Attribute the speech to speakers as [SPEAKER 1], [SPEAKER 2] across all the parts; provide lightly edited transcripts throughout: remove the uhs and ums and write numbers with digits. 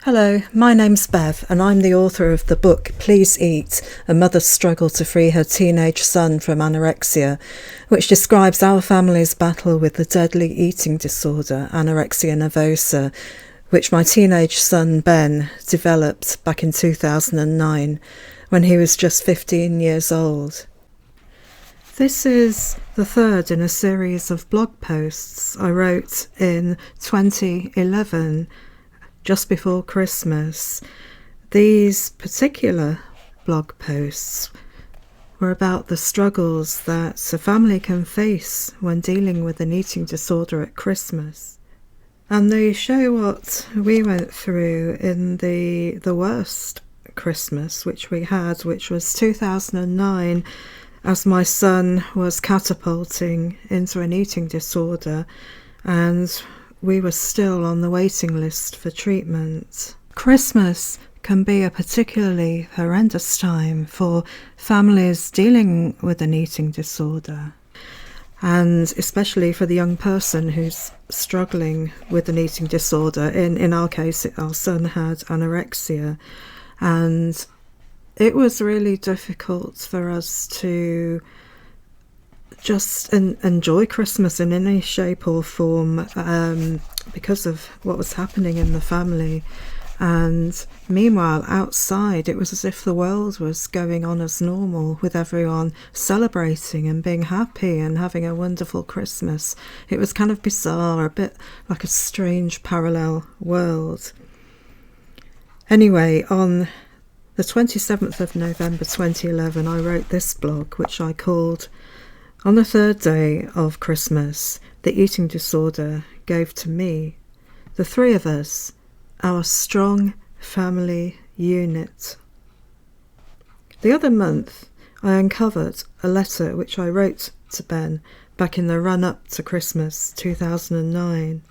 [SPEAKER 1] Hello, my name's Bev, and I'm the author of the book Please Eat, A Mother's Struggle to Free Her Teenage Son from Anorexia, which describes our family's battle with the deadly eating disorder, anorexia nervosa, which my teenage son Ben developed back in 2009 when he was just 15 years old. This is the third in a series of blog posts I wrote in 2011, just before Christmas. These particular blog posts were about the struggles that a family can face when dealing with an eating disorder at Christmas. And they show what we went through in the worst Christmas which we had, which was 2009, as my son was catapulting into an eating disorder and we were still on the waiting list for treatment. Christmas can be a particularly horrendous time for families dealing with an eating disorder, and especially for the young person who's struggling with an eating disorder. In our case, our son had anorexia, and it was really difficult for us to just enjoy Christmas in any shape or form because of what was happening in the family. And meanwhile, outside, it was as if the world was going on as normal, with everyone celebrating and being happy and having a wonderful Christmas. It was kind of bizarre, a bit like a strange parallel world. Anyway, on the 27th of November 2011, I wrote this blog, which I called "On the Third Day of Christmas, the Eating Disorder Gave to Me, the Three of Us, Our Strong Family Unit." The other month, I uncovered a letter which I wrote to Ben back in the run-up to Christmas 2009.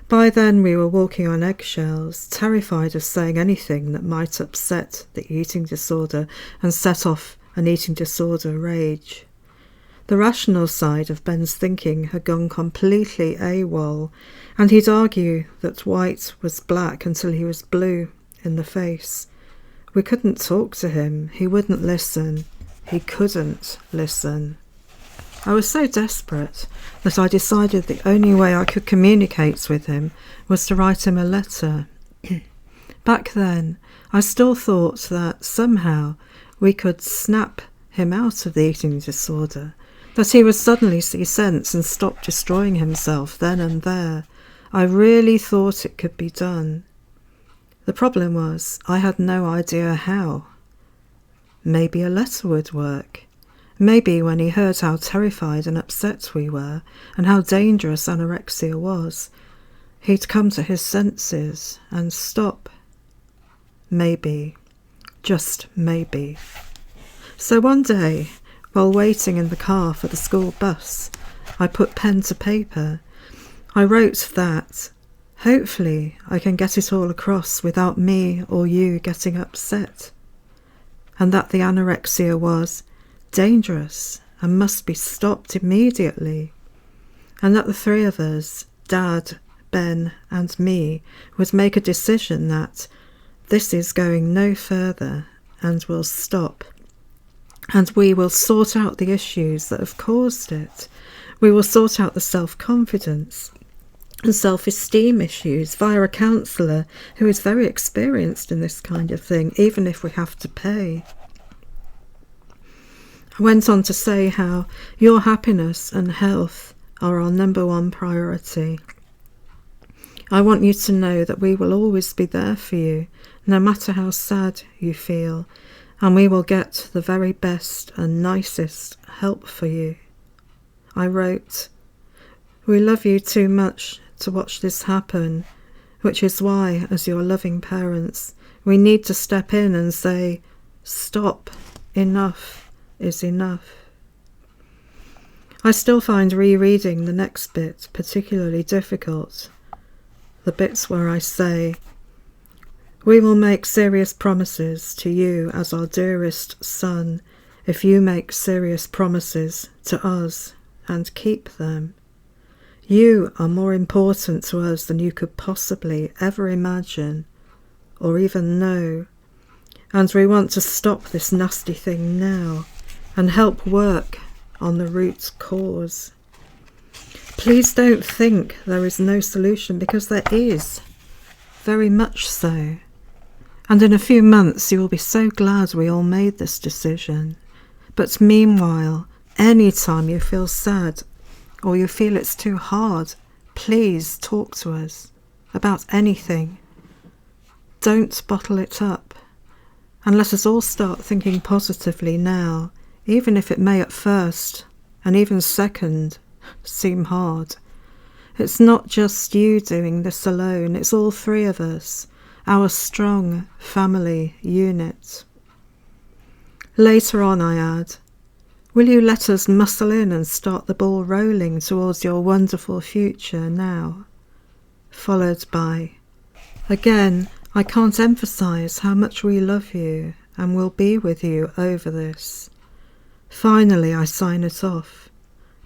[SPEAKER 1] By then we were walking on eggshells, terrified of saying anything that might upset the eating disorder and set off an eating disorder rage. The rational side of Ben's thinking had gone completely AWOL, and he'd argue that white was black until he was blue in the face. We couldn't talk to him. He wouldn't listen. He couldn't listen. I was so desperate that I decided the only way I could communicate with him was to write him a letter. Back then, I still thought that somehow we could snap him out of the eating disorder, that he would suddenly see sense and stop destroying himself then and there. I really thought it could be done. The problem was I had no idea how. Maybe a letter would work. Maybe when he heard how terrified and upset we were and how dangerous anorexia was, he'd come to his senses and stop. Maybe. Just maybe. So one day, while waiting in the car for the school bus, I put pen to paper. I wrote that, hopefully I can get it all across without me or you getting upset, and that the anorexia was dangerous and must be stopped immediately, and that the three of us, Dad, Ben and me, would make a decision that this is going no further and will stop. And we will sort out the issues that have caused it. We will sort out the self-confidence and self-esteem issues via a counsellor who is very experienced in this kind of thing, even if we have to pay. I went on to say how your happiness and health are our number one priority. I want you to know that we will always be there for you, no matter how sad you feel, and we will get the very best and nicest help for you. I wrote, "We love you too much to watch this happen, which is why, as your loving parents, we need to step in and say, stop, enough is enough." I still find rereading the next bit particularly difficult. The bits where I say, "We will make serious promises to you as our dearest son if you make serious promises to us and keep them. You are more important to us than you could possibly ever imagine. or even know. And we want to stop this nasty thing now and help work on the root cause. Please don't think there is no solution, because there is, very much so. And in a few months you will be so glad we all made this decision. But meanwhile, any time you feel sad or you feel it's too hard, please talk to us about anything. Don't bottle it up. And let us all start thinking positively now, even if it may at first, and even second, seem hard. It's not just you doing this alone, it's all three of us, our strong family unit. Later on I add, will you let us muscle in and start the ball rolling towards your wonderful future now? Followed by, again, I can't emphasize how much we love you and will be with you over this. Finally, I sign it off.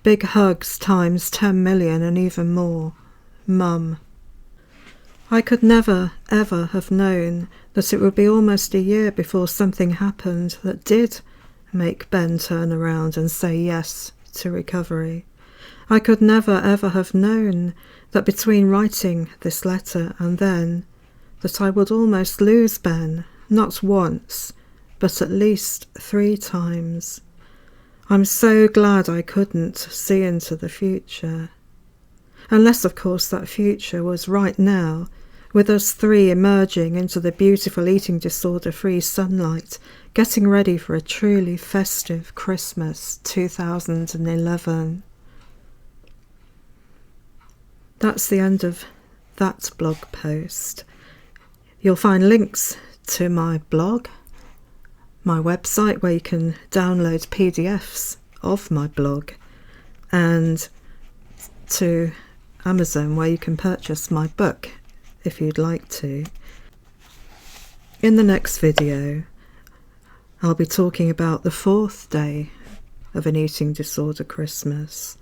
[SPEAKER 1] Big hugs times 10 million and even more. Mum. I could never, ever have known that it would be almost a year before something happened that did make Ben turn around and say yes to recovery. I could never, ever have known that between writing this letter and then, that I would almost lose Ben, not once, but at least 3 times. I'm so glad I couldn't see into the future. Unless, of course, that future was right now, with us 3 emerging into the beautiful eating disorder-free sunlight, getting ready for a truly festive Christmas 2011. That's the end of that blog post. You'll find links to my blog, my website where you can download PDFs of my blog, and to Amazon where you can purchase my book if you'd like to. In the next video, I'll be talking about the 4th day of an eating disorder Christmas.